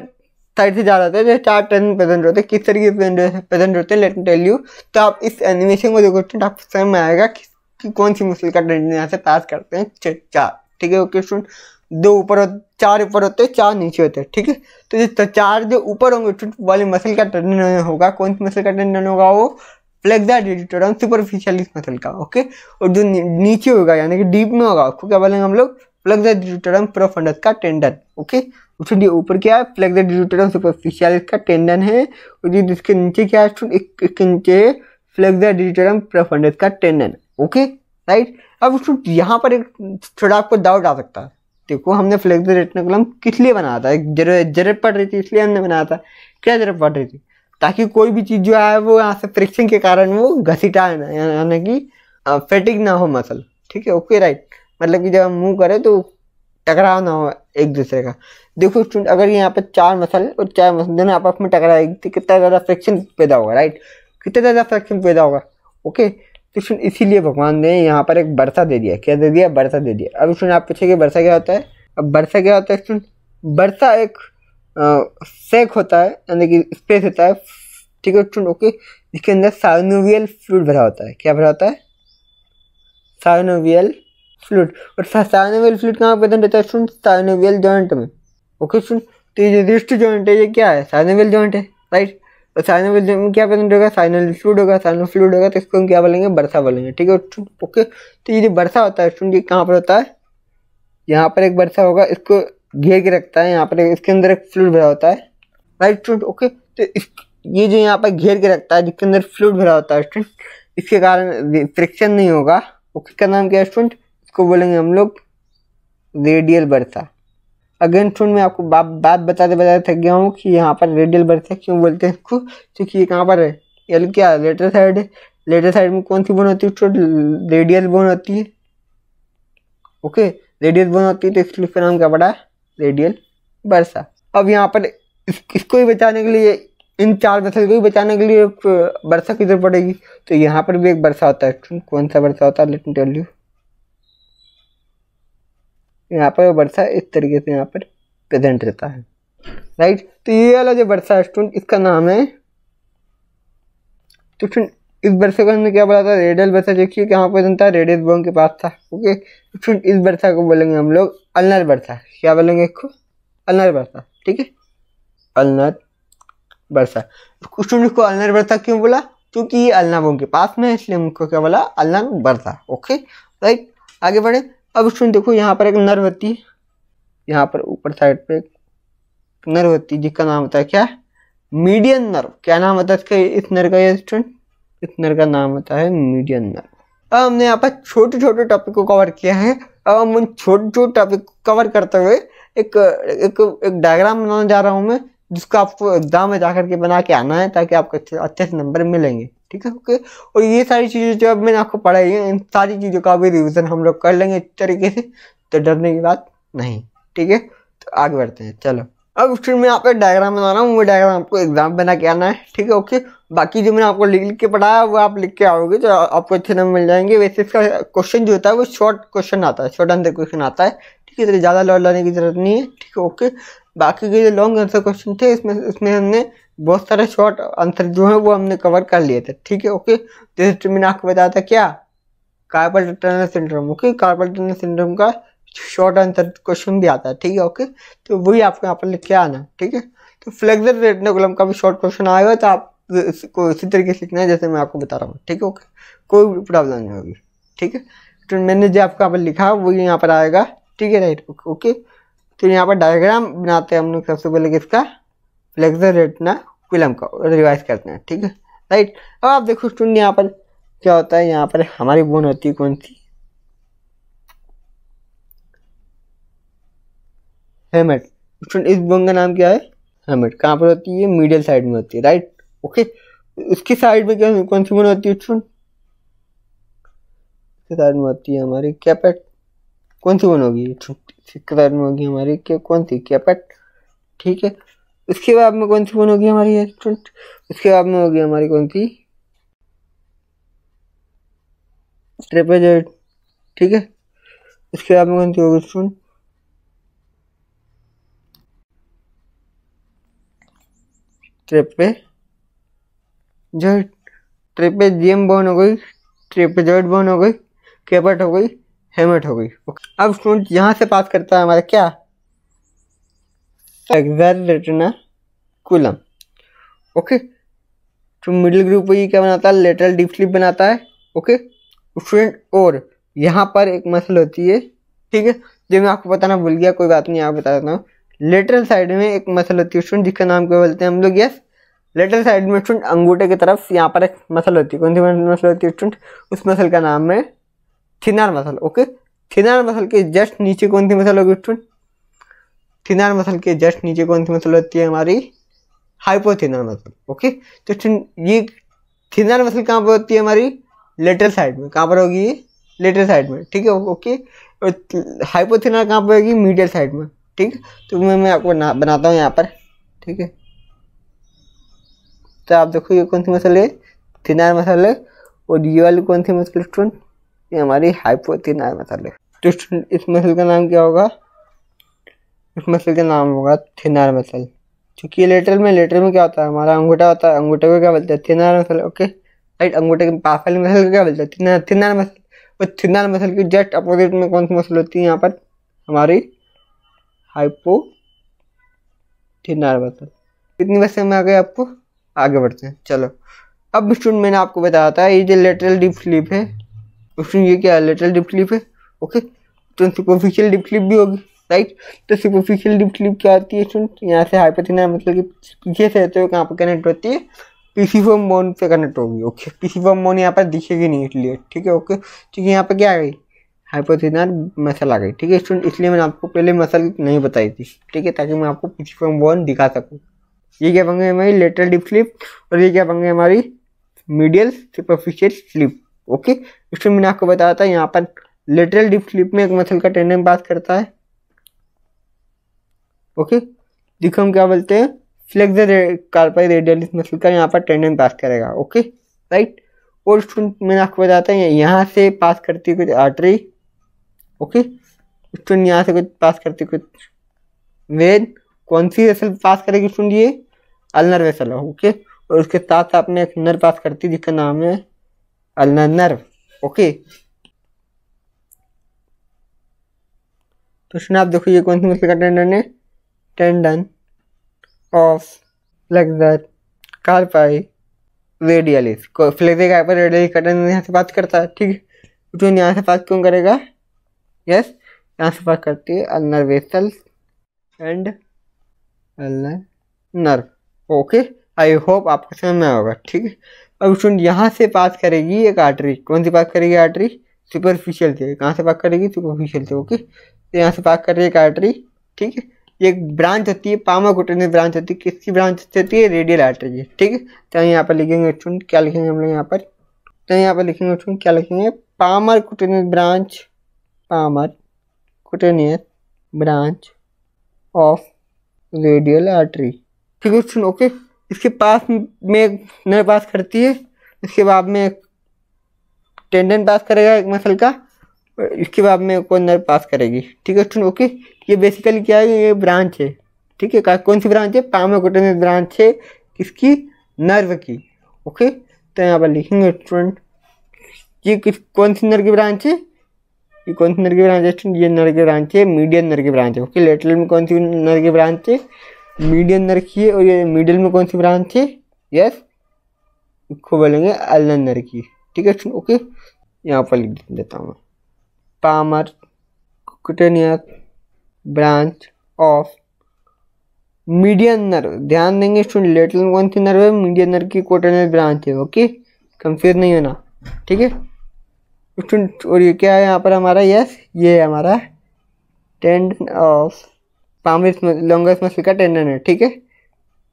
साइड से जा रहा है, 4 टेंडन प्रेजेंट होते हैं। किस तरीके से प्रेजेंट होते हैं? Let me tell you. तो आप इस एनिमेशन को देखो स्टूडेंट, आपको समझ में आएगा कि कौन सी मसल का टेंडन यहाँ से पास करते हैं। 4, ठीक है, ओके स्टूडेंट। 4 ऊपर होते हैं, 4 नीचे होते हैं, ठीक है। तो जो 4 जो ऊपर होंगे स्टूडेंट वाली मसल का टेंडन होगा, कौन सी मसल का टेंडन होगा? वो फ्लेक्सर डिजिटोरम सुपरफिशियलिस मसल का, ओके। और जो नीचे होगा यानी कि डीप में होगा, उसको क्या बोलेंगे हम लोग? फ्लेक्सर डिजिटोरम प्रोफंडस का टेंडन, ओके। उसके ऊपर क्या है? फ्लेक्सर डिजिटोरम सुपरफिशियलिस का टेंडन है। और जिसके नीचे क्या है स्टूडेंट? इसके नीचे फ्लेक्सर डिजिटोरम प्रोफंडस का टेंडन, ओके राइट। अब स्टूडेंट यहाँ पर एक थोड़ा आपको डाउट आ सकता है। देखो हमने फ्लेक्सर रेटिनोकुलम किस लिए बनाया था? एक जरूरत पड़ रही थी इसलिए हमने बनाया था। क्या जरूरत पड़ रही थी? ताकि कोई भी चीज जो है वो यहाँ से फ्रिक्शन के कारण वो घसीटाए ना, यानी कि फेटिक ना हो मसल, ठीक है, ओके राइट। मतलब कि जब हम मूव करें तो टकराव ना हो एक दूसरे का। देखो स्टूडेंट, अगर यहाँ पे 4 मसल और 4 मसल दोनों आपस में टकराएगी तो कितना ज़्यादा फ्रिक्शन पैदा होगा, राइट? कितना ज़्यादा फ्रिक्शन पैदा होगा, ओके। तो स्टूडेंट इसीलिए भगवान ने यहाँ पर एक वर्षा दे दिया। क्या दे दिया? वर्षा दे दिया। अब स्टूडेंट आप पूछेंगे वर्षा क्या होता है? अब वर्षा क्या होता है स्टूडेंट? वर्षा एक सेक होता है, यानी कि स्पेस होता है, ठीक है स्टूडेंट, ओके। इसके अंदर साइनोवियल फ्लूइड भरा होता है। क्या भरा होता है? Synovial fluid. और साइनोवियल फ्लूइड कहाँ प्रेजेंट होता है स्टूडेंट? साइनोवियल जॉइंट में, ओके स्टूडेंट। तो ये जो रिस्ट जॉइंट है ये क्या है? साइनोवियल जॉइंट है, राइट। तो साइनोवियल जॉइंट में क्या प्रेजेंट होगा? साइनोवियल फ्लूइड होगा। साइनोवियल फ्लूइड होगा तो इसको हम क्या बोलेंगे? वर्षा बोलेंगे, ठीक है स्टूडेंट, ओके। तो ये जो वर्षा होता है स्टूडेंट, ये कहाँ पर होता है? यहाँ पर एक वर्षा होगा, इसको घेर के रखता है। यहाँ पर इसके अंदर एक फ्लूइड भरा होता है, राइट स्टूडेंट, ओके। तो ये जो यहाँ पर घेर के रखता है, जिसके अंदर फ्लूइड भरा होता है स्टूडेंट, इसके कारण फ्रिक्शन नहीं होगा, ओके। इसका नाम क्या है स्टूडेंट? इसको बोलेंगे हम लोग रेडियल वर्षा। अगेन स्टूडेंट मैं आपको बात बताते थक गया हूँ कि यहाँ पर रेडियल वर्षा क्यों बोलते हैं इसको, क्योंकि ये कहाँ पर है? ये क्या लेटर साइड है, लेटरल साइड में कौन सी बोन होती है? रेडियल बोन होती है। ओके, रेडियल बोन होती है तो इस स्लिप का नाम क्या पड़ा? Radial bursa. अब यहाँ पर इसको ही बचाने के लिए, इन 4 मसल को ही बचाने के लिए एक बर्सा की जरूरत पड़ेगी। तो यहाँ पर भी एक बर्सा होता है। कौन सा बर्सा होता है? Let me tell you. यहाँ पर बर्सा इस तरीके से यहाँ पर प्रेजेंट रहता है, राइट। तो ये वाला जो बर्सा है स्टूडेंट, इसका नाम है, तो इस बर्सा का हमने क्या बोला था? Radial bursa. देखिए कहाँ पर बनता है? रेडियल बोन के पास था। ओके, स्टूडेंट इस बर्सा को बोलेंगे हम लोग अल्नर बर्सा। क्या बोलेंगे इसको? अल्नर बर्सा, ठीक है, अल्नर बर्सा। स्टूडेंट इसको अल्नर बर्सा क्यों बोला? क्योंकि ये अल्ना बोन के पास में है, इसलिए हमको क्या बोला? Ulnar bursa. ओके, राइट, आगे बढ़े। अब स्टूडेंट देखो यहाँ पर एक नर्व होती है, यहाँ पर ऊपर साइड पे एक नर्व होती है जिसका नाम होता है क्या? Median nerve. क्या नाम होता है इसका? इस नर्व का? ये स्टूडेंट इस नर्व का नाम होता है मीडियन नर्व। अब हमने यहाँ पर छोटे छोटे टॉपिक को कवर किया है। अब हम उन छोटे छोटे टॉपिक को कवर करते हुए एक डायग्राम बनाने जा रहा हूँ मैं, जिसको आपको एग्जाम में जाकर के बना के आना है, ताकि आपको अच्छे से नंबर मिलेंगे, ठीक है। ओके, और ये सारी चीज़ें जो अब मैंने आपको पढ़ाई है, इन सारी चीज़ों का भी रिविजन हम लोग कर लेंगे इस तरीके से, तो डरने की बात नहीं, ठीक है। तो आगे बढ़ते हैं, चलो। अब स्टूडेंट मैं यहाँ पे डायग्राम बना रहा हूँ, वो डायग्राम आपको एग्जाम बना के आना है, ठीक है। ओके, बाकी जो मैंने आपको लिख के पढ़ाया वो आप लिख के आओगे तो आपको अच्छे नंबर मिल जाएंगे। वैसे इसका क्वेश्चन जो होता है वो शॉर्ट क्वेश्चन आता है, शॉर्ट आंसर क्वेश्चन आता है, ठीक है। तो ज़्यादा लॉट लाने की जरूरत नहीं है, ठीक है। ओके, बाकी के जो लॉन्ग आंसर क्वेश्चन थे इसमें हमने बहुत सारे शॉर्ट आंसर जो है वो हमने कवर कर लिए थे, ठीक है। ओके, जैसे मैंने आपको बताया था क्या? Carpal tunnel syndrome. Okay, carpal tunnel syndrome का शॉर्ट आंसर क्वेश्चन भी आता है, ठीक है। ओके, तो वही आपको यहाँ पर लिख के आना, ठीक है। तो फ्लेक्सर रेटिकुलम का भी शॉर्ट क्वेश्चन आएगा, तो आप इसको इसी तरीके से लिखना है जैसे मैं आपको बता रहा हूँ, ठीक है। ओके, कोई प्रॉब्लम नहीं होगी, ठीक है। तो मैंने जो आपको यहाँ पर लिखा वो यहाँ पर आएगा, ठीक है, राइट। ओके, तो यहाँ पर डायग्राम बनाते हैं हम लोग सबसे पहले किसका? फ्लेक्सर रेटिकुलम का, रिवाइज करते हैं, ठीक है, राइट। अब आप देखो स्टूडेंट यहाँ पर क्या होता है, यहाँ पर हमारी बोन होती है कौन सी? हेमेट। स्टूडेंट इस बोन का नाम क्या है? हेमेट। कहाँ पर होती है? मीडियल साइड में होती है, राइट। ओके, इसकी साइड में क्या कौन सी बोन होती है स्टूडेंट? इसकी साइड में होती है हमारी कैपेट। कौन सी बोन होगी? इसकी साइड में होगी हमारी कौन सी? कैपेट, ठीक है। इसके बाद में कौन सी बोन होगी हमारी स्टूडेंट? इसके बाद में होगी हमारी कौन सी? ट्रेपेजॉइड, ठीक है। इसके बाद में कौन सी होगी स्टूडेंट? ट्रेपेजॉइड। ट्रेपेजियम बोन हो गई, ट्रेपेजॉइड बोन हो गई, कैपेट हो गई, हेमेट हो गई। अब स्टूडेंट यहाँ से पास करता है हमारा क्या? Flexor reticulum. ओके, तो मिडिल ग्रुप ये क्या बनाता है? लेटरल डीप स्लीप बनाता है। ओके स्टूडेंट, और यहाँ पर एक मसल होती है, ठीक है, जो मैं आपको बताना भूल गया, कोई बात नहीं, आप बता देता हूँ। लेटरल साइड में एक मसल होती है स्टूडेंट, जिसका नाम क्या बोलते हैं हम लोग? यस, लेटरल साइड में स्टूडेंट अंगूठे की तरफ यहाँ पर एक मसल होती है। कौन सी मसल होती है स्टूडेंट? उस मसल का नाम है thinner muscle. Okay, thinner muscle के जस्ट नीचे कौन सी मसल होगी स्टूडेंट? थिनर मसल के जस्ट नीचे कौन सी मसल होती है हमारी? Hypothenar muscle. ओके, तो ये थिनर मसल कहाँ पर होती है हमारी? लेटरल साइड में। कहाँ पर होगी? लेटरल साइड में, ठीक है। ओके, हाइपोथिनर कहाँ पर होगी? मीडियल साइड में, ठीक है। तो मैं आपको बनाता हूँ यहाँ पर, ठीक है। तो आप देखो ये कौन सी मसल है? थिनर मसल है। और ये वाली कौन सी मसल स्टूडेंट? ये हमारी हाइपोथिनर मसल है। तो इस मसल का नाम क्या होगा? इस मसल का नाम होगा थिनर मसल। क्योंकि लेटरल में क्या होता है? हमारा अंगूठा होता है, अंगूठे को क्या बोलते हैं? Thinner muscle. ओके, राइट, अंगूठे के पास वाली मसल को क्या बोलते हैं? Thinner muscle. और थिनर मसल की जस्ट अपोजिट में कौन सी मसल होती है यहाँ पर? हमारी हाइपोथिनर मसल। कितनी बस में आ गए आपको? आगे बढ़ते हैं, चलो। अब स्टूडेंट मैंने आपको बताया था ये जो लेटरल डीप स्लीप है, स्टूडेंट ये क्या है? लेटरल डीप स्लीप है। ओके, तो सुपरफिशियल डीप स्लीप भी होगी, राइट। तो सुपरफिशियल डीप स्लीप क्या होती है स्टूडेंट? यहाँ से हाइपोथिनर मतलब कि पीछे से रहते हुए कहाँ पर कनेक्ट होती है? पीसीफॉर्म बोन से कनेक्ट होगी। ओके, पीसीफॉर्म बोन यहाँ पर दिखेगी नहीं इसलिए, ठीक है। ओके, क्योंकि यहाँ पर क्या आ गई? हाइपोथिनर मसल आ गई, ठीक है स्टूडेंट। इसलिए मैंने आपको पहले मसल नहीं बताई थी, ठीक है, ताकि मैं आपको पीसीफॉर्म बोन दिखा सकूँ। ये क्या बन गई हमारी? Lateral deep sleep. और ये क्या बन गई हमारी? Medial superficial slip. ओके, इसमें मैंने आपको बताया था यहाँ पर लेटरल डीप स्लिप में एक मसल का टेंडन पास करता है। ओके, देखो हम क्या बोलते हैं, फ्लेक्सर कार्पाई रेडियलिस मसल का यहाँ पर टेंडन पास करेगा। ओके राइट, और स्टूडेंट मैंने आपको बताया था यहाँ से पास करती है कुछ आर्टरी। ओके, स्टूडेंट यहाँ से कुछ पास करती कुछ वेन, कौन सी वेसल पास करेगी स्टूडेंट, ये अल्नर वेसल है। ओके, और उसके साथ आपने एक नर्व पास करती है जिसका नाम है अल्नर नर्व। ओके, तो स्टूडेंट आप देखो ये कौन सी मसल का टेंडन है, tendon of flexor कार्पाई radialis. Flexor कार्पाई radialis का टेंडन यहाँ से पास करता है। ठीक है, तो यहाँ से पास क्यों करेगा, यस यहाँ से पास करती है ulnar vessel and ulnar nerve. Okay, I hope आपको समझ में होगा। ठीक है, अब स्टूडेंट यहाँ से पास करेगी एक आर्टरी, कौन सी पास करेगी आर्टरी, सुपरफिशियल से। कहाँ से पास करेगी, सुपरफिशियल से। ओके, तो यहाँ से पास कर रही है एक आर्टरी। ठीक है, ये एक ब्रांच होती है, पामाकुटेनियस ब्रांच होती है, किसकी ब्रांच होती है, रेडियल आर्टरी की। ठीक है, तो यहाँ पर लिखेंगे स्टूडेंट, क्या लिखेंगे हम लोग यहाँ पर, तो यहाँ पर लिखेंगे स्टूडेंट क्या लिखेंगे, palmar cutaneous branch, palmar cutaneous branch of radial artery. ठीक है स्टूडेंट। ओके, इसके पास में नर्व पास करती है, इसके बाद में टेंडन पास करेगा एक मसल का, इसके बाद में कोई नर्व पास करेगी। ठीक है स्टूडेंट। ओके, ये बेसिकली क्या है, ये ब्रांच है। ठीक है, कौन सी ब्रांच है, पामाकुटेनियस ब्रांच है, किसकी, नर्व की। ओके, तो यहाँ पर लिखेंगे स्टूडेंट ये कौन सी नर्व की ब्रांच है, ये कौन सी नर्व की ब्रांच है स्टूडेंट, ये नर्व की ब्रांच है, मीडियन नर्व की ब्रांच है। ओके, लेटरल में कौन सी नर्व की ब्रांच है, मीडियन नर्व की है, और ये मिडिल में कौन सी ब्रांच है, यस इसको बोलेंगे अल्नर नर्व की। ठीक है स्टूडेंट। ओके, यहाँ पर लिख देता हूँ, पामाकुटेनियस ब्रांच ऑफ मीडियन नर्व। ध्यान देंगे स्टूडेंट, लेटरल में कौन सी नर्व है, मीडियन नर्व की कुटेनियस ब्रांच है। ओके, कंफ्यूज नहीं होना। ठीक है स्टूडेंट, और ये क्या है यहाँ पर हमारा, यस ये है हमारा tendon of palmaris longus muscle का टेंडन है। ठीक है,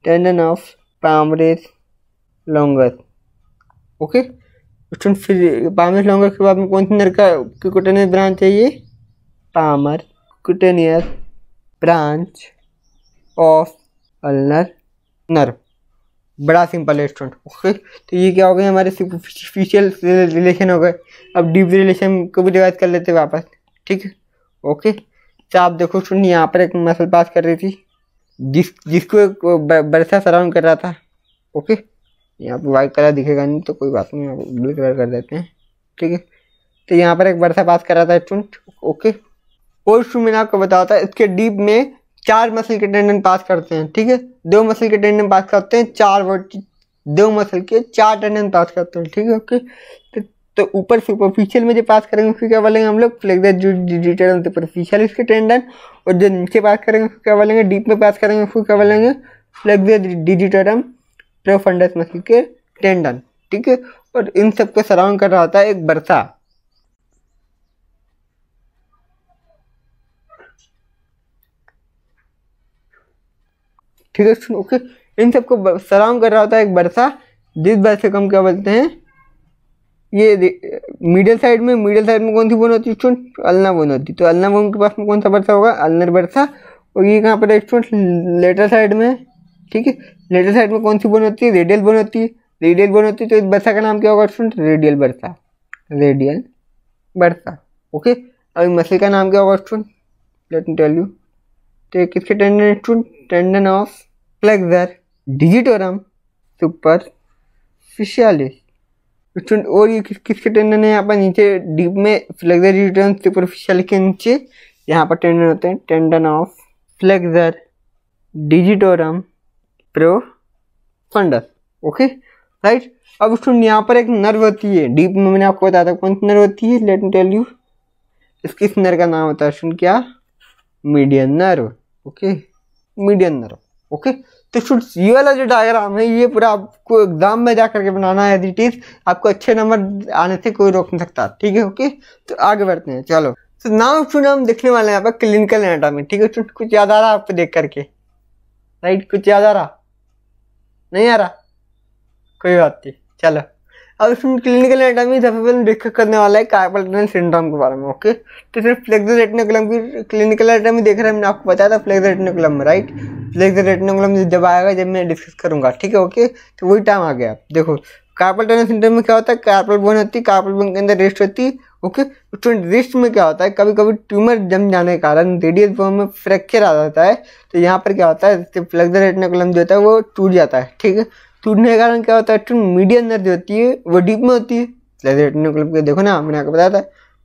tendon of palmaris longus. Okay student, फिर पामरेस लॉन्गस के बाद में कौन सी नर्व का कुटेनियस ब्रांच है, ये palmar cutaneous branch of ulnar nerve. बड़ा सिंपल है स्टूडेंट। ओके, तो ये क्या हो गए, हमारे सुपरफिशियल रिलेशन हो गए। अब डीप रिलेशन को भी डिवाइड कर लेते वापस। ठीक है। ओके, तो आप देखो स्टूडेंट, यहाँ पर एक मसल पास कर रही थी जिसको एक बरसा सराउंड कर रहा था। ओके, यहाँ पर वाइट कलर दिखेगा नहीं तो कोई बात नहीं, यहाँ ब्लू कलर कर देते हैं। ठीक है, तो यहाँ पर एक बरसा पास कर रहा था स्टूडेंट। ओके, और स्टूडेंट मैंने आपको बताया था इसके डीप में 4 मसल के टेंडन पास करते हैं। ठीक है, 2 मसल के टेंडन पास करते हैं, 2 मसल के 4 टेंडन पास करते हैं। ठीक है। ओके, तो ऊपर सुपरफिशियल में जो पास करेंगे उसको क्या बोलेंगे हम लोग, फ्लेक्सर डिजिटल सुपरफिशियल इसके टेंडन, और जो नीचे पास करेंगे उसको क्या बोलेंगे, डीप में पास करेंगे उसको क्या बोलेंगे, फ्लेक्सर डिजिटल प्रोफंडस मसल के टेंडन। ठीक है, और इन सबको सराउंड कर रहा होता है एक बरसा। ठीक है। ओके, इन सबको सराउंड कर रहा होता है एक बरसा, जिस बरसे को हम क्या बोलते हैं, ये मिडिल साइड में कौन सी बोन होती है स्टूडेंट, अल्ना बोन होती है। तो अल्ना बोन के पास में कौन सा बरसा होगा, अल्नर बरसा। और ये कहाँ पर है स्टूडेंट, लेटर साइड में। ठीक है, लेटर साइड में कौन सी बोन होती है, रेडियल बोन होती है। रेडियल बोन होती है तो इस बरसा का नाम क्या होगा student, radial bursa, radial bursa. Okay, अब मसल का नाम क्या होगा student, let me tell you. तो किसके tendon student, tendon of flexor digitorum superficialis student. और ये किसके टेंडन है, यहाँ पर नीचे डीप में फ्लेक्सर डिजिटोरम सुपरफिशियालिस के नीचे यहाँ पर टेंडन होते हैं, tendon of flexor digitorum profundis. Okay right, अब स्टूडेंट यहाँ पर एक नर्व होती है डीप में, मैंने आपको बताया था कौन सी नर्व होती है, लेट मी टेल यू। इस नर्व का नाम होता है स्टूडेंट क्या, median nerve. Okay, median nerve. Okay, तो स्टूडेंट्स ये वाला जो डायग्राम है ये पूरा आपको एग्जाम में जा करके बनाना है, एज इट इज। आपको अच्छे नंबर आने से कोई रोक नहीं सकता। ठीक है। ओके, तो आगे बढ़ते हैं, चलो। तो नाउ स्टूडेंट हम देखने वाले हैं यहाँ पर क्लिनिकल एनाटॉमी। ठीक है स्टूडेंट, कुछ याद आ रहा है आपको देख करके, राइट, कुछ याद आ रहा, नहीं आ रहा, कोई बात नहीं, चलो। अब इसमें क्लिनिकल एनाटॉमी सबसे पहले डिस्कस करने वाला है कार्पल टनल सिंड्रोम के बारे में। ओके, तो सिर्फ फ्लेक्सर रेटिकुलम की क्लिनिकल एनाटॉमी देख रहे हैं, मैंने आपको बताया था फ्लेक्सर रेटिकुलम में, राइट। फ्लेक्सर रेटिकुलम जब आएगा जब मैं डिस्कस करूंगा, ठीक है। ओके, तो वही टाइम आ गया। देखो कार्पल टनल सिंड्रोम में क्या होता है, कार्पल बोन होती है, कार्पल बोन के अंदर रेस्ट होती है। ओके, रेस्ट में क्या होता है, कभी कभी ट्यूमर जम जाने के कारण रेडियस बोन में फ्रैक्चर आ जाता है। तो यहाँ पर क्या होता है, फ्लेक्सर रेटिकुलम जो होता है वो टूट जाता है, ठीक है। टूटने के कारण क्या होता है, मीडियन नर्व जो होती है वो डीप में होती है। फ्लेक्सर रेटिकुलम के देखो ना, मैंने आपको बताया था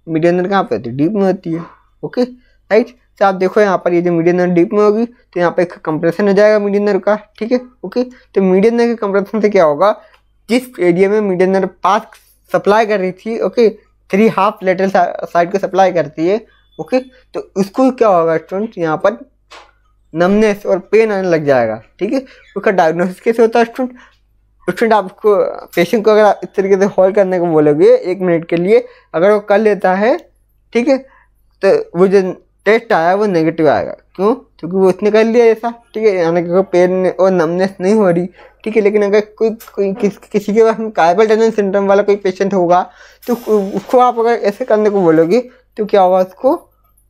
मीडियन नर्व कहाँ पे होती है, डीप में होती है। Okay, right. तो आप देखो यहाँ पर ये जो मीडियन नर्व डीप में होगी तो यहाँ पे एक कंप्रेशन हो जाएगा मीडियन नर्व का, ठीक है। ओके, तो मीडियन नर्व के कंप्रेशन से क्या होगा, जिस एरिया में मीडियन नर्व पास सप्लाई कर रही थी, ओके, 3 हाफ लेटरल साइड को सप्लाई करती है। ओके, तो उसको क्या होगा स्टूडेंट, यहाँ पर नमनेस और पेन आने लग जाएगा, ठीक है। उसका डायग्नोसिस कैसे होता है स्टूडेंट, आपको पेशेंट को अगर इस तरीके से होल्ड करने को बोलोगे 1 मिनट के लिए, अगर वो कर लेता है, ठीक है, तो वो जो टेस्ट आया वो नेगेटिव आएगा। क्यों, क्योंकि वो उसने कर लिया ऐसा, ठीक है, यानी कि पेन और नमनेस नहीं हो रही, ठीक है। लेकिन अगर किसी के पास कार्पल टनल सिंड्रोम वाला कोई पेशेंट होगा तो उसको आप अगर ऐसे करने को बोलोगे तो क्या होगा, उसको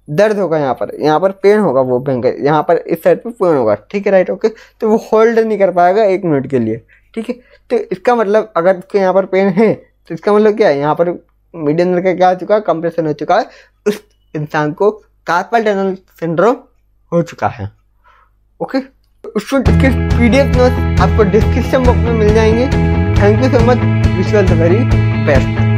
दर्द होगा, यहाँ पर पेन होगा, वो भयंकर, यहाँ पर इस साइड पे पेन होगा, ठीक है, राइट। ओके, तो वो होल्ड नहीं कर पाएगा 1 मिनट के लिए, ठीक है। तो इसका मतलब अगर यहाँ पर पेन है तो इसका मतलब क्या है, यहाँ पर मीडियन नर्व का क्या हो चुका है, कंप्रेशन हो चुका है, उस इंसान को कार्पल टनल सिंड्रोम हो चुका है। ओके, उसको PDF नोट्स आपको डिस्क्रिप्शन बॉक्स में मिल जाएंगे। Thank you so much, wish you all the very best.